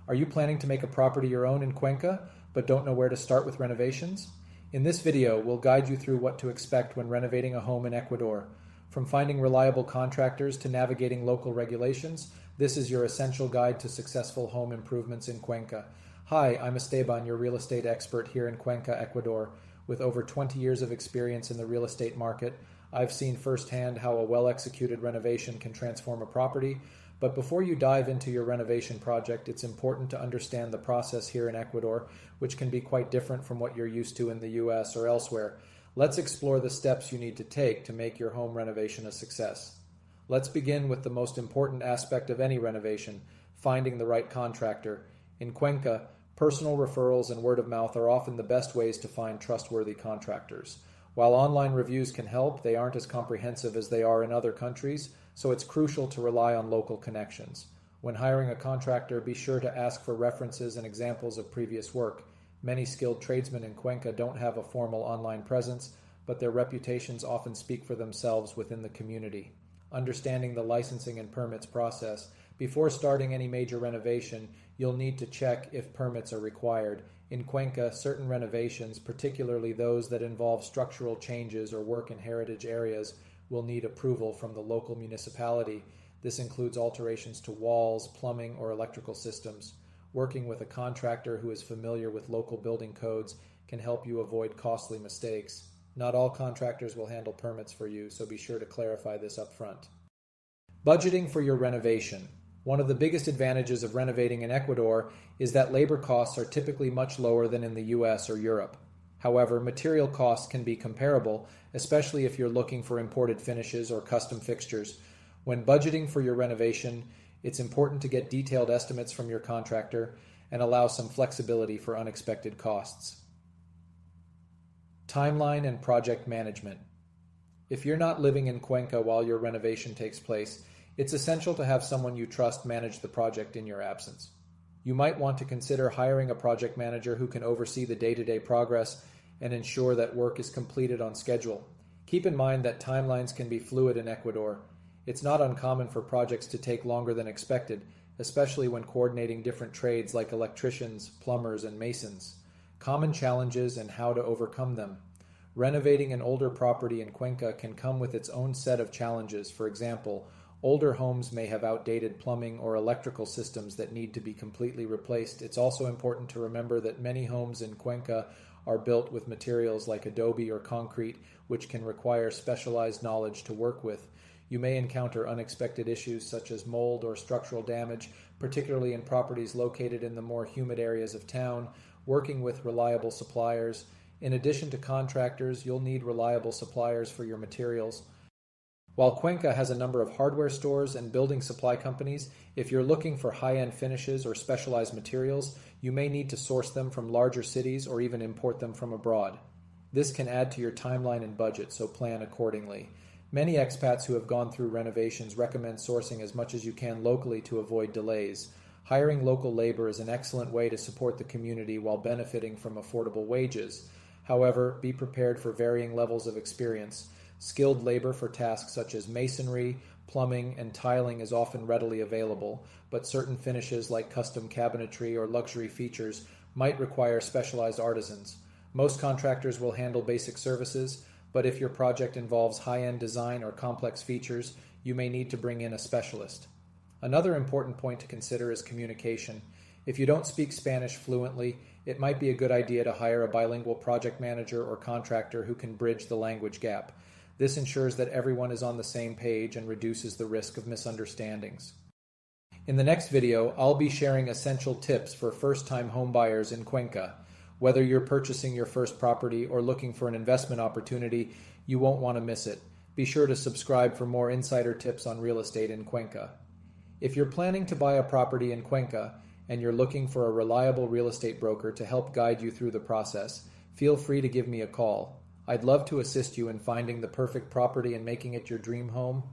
Are you planning to make a property your own in Cuenca, but don't know where to start with renovations? In this video, we'll guide you through what to expect when renovating a home in Ecuador. From finding reliable contractors to navigating local regulations, this is your essential guide to successful home improvements in Cuenca. Hi, I'm Esteban, your real estate expert here in Cuenca, Ecuador. With over 20 years of experience in the real estate market, I've seen firsthand how a well-executed renovation can transform a property. But before you dive into your renovation project, it's important to understand the process here in Ecuador, which can be quite different from what you're used to in the US or elsewhere. Let's explore the steps you need to take to make your home renovation a success. Let's begin with the most important aspect of any renovation, finding the right contractor. In Cuenca, personal referrals and word of mouth are often the best ways to find trustworthy contractors. While online reviews can help, they aren't as comprehensive as they are in other countries, so it's crucial to rely on local connections. When hiring a contractor, be sure to ask for references and examples of previous work. Many skilled tradesmen in Cuenca don't have a formal online presence, but their reputations often speak for themselves within the community. Understanding the licensing and permits process. Before starting any major renovation, you'll need to check if permits are required. In Cuenca, certain renovations, particularly those that involve structural changes or work in heritage areas, will need approval from the local municipality. This includes alterations to walls, plumbing, or electrical systems. Working with a contractor who is familiar with local building codes can help you avoid costly mistakes. Not all contractors will handle permits for you, so be sure to clarify this up front. Budgeting for your renovation. One of the biggest advantages of renovating in Ecuador is that labor costs are typically much lower than in the US or Europe. However, material costs can be comparable, especially if you're looking for imported finishes or custom fixtures. When budgeting for your renovation, it's important to get detailed estimates from your contractor and allow some flexibility for unexpected costs. Timeline and project management. If you're not living in Cuenca while your renovation takes place, it's essential to have someone you trust manage the project in your absence. You might want to consider hiring a project manager who can oversee the day-to-day progress and ensure that work is completed on schedule. Keep in mind that timelines can be fluid in Ecuador. It's not uncommon for projects to take longer than expected, especially when coordinating different trades like electricians, plumbers, and masons. Common challenges and how to overcome them. Renovating an older property in Cuenca can come with its own set of challenges. For example, older homes may have outdated plumbing or electrical systems that need to be completely replaced. It's also important to remember that many homes in Cuenca are built with materials like adobe or concrete, which can require specialized knowledge to work with. You may encounter unexpected issues such as mold or structural damage, particularly in properties located in the more humid areas of town. Working with reliable suppliers. In addition to contractors, you'll need reliable suppliers for your materials. While Cuenca has a number of hardware stores and building supply companies, if you're looking for high-end finishes or specialized materials, you may need to source them from larger cities or even import them from abroad. This can add to your timeline and budget, so plan accordingly. Many expats who have gone through renovations recommend sourcing as much as you can locally to avoid delays. Hiring local labor is an excellent way to support the community while benefiting from affordable wages. However, be prepared for varying levels of experience. Skilled labor for tasks such as masonry, plumbing, and tiling is often readily available, but certain finishes like custom cabinetry or luxury features might require specialized artisans. Most contractors will handle basic services, but if your project involves high-end design or complex features, you may need to bring in a specialist. Another important point to consider is communication. If you don't speak Spanish fluently, it might be a good idea to hire a bilingual project manager or contractor who can bridge the language gap. This ensures that everyone is on the same page and reduces the risk of misunderstandings. In the next video, I'll be sharing essential tips for first-time homebuyers in Cuenca. Whether you're purchasing your first property or looking for an investment opportunity, you won't want to miss it. Be sure to subscribe for more insider tips on real estate in Cuenca. If you're planning to buy a property in Cuenca and you're looking for a reliable real estate broker to help guide you through the process, feel free to give me a call. I'd love to assist you in finding the perfect property and making it your dream home.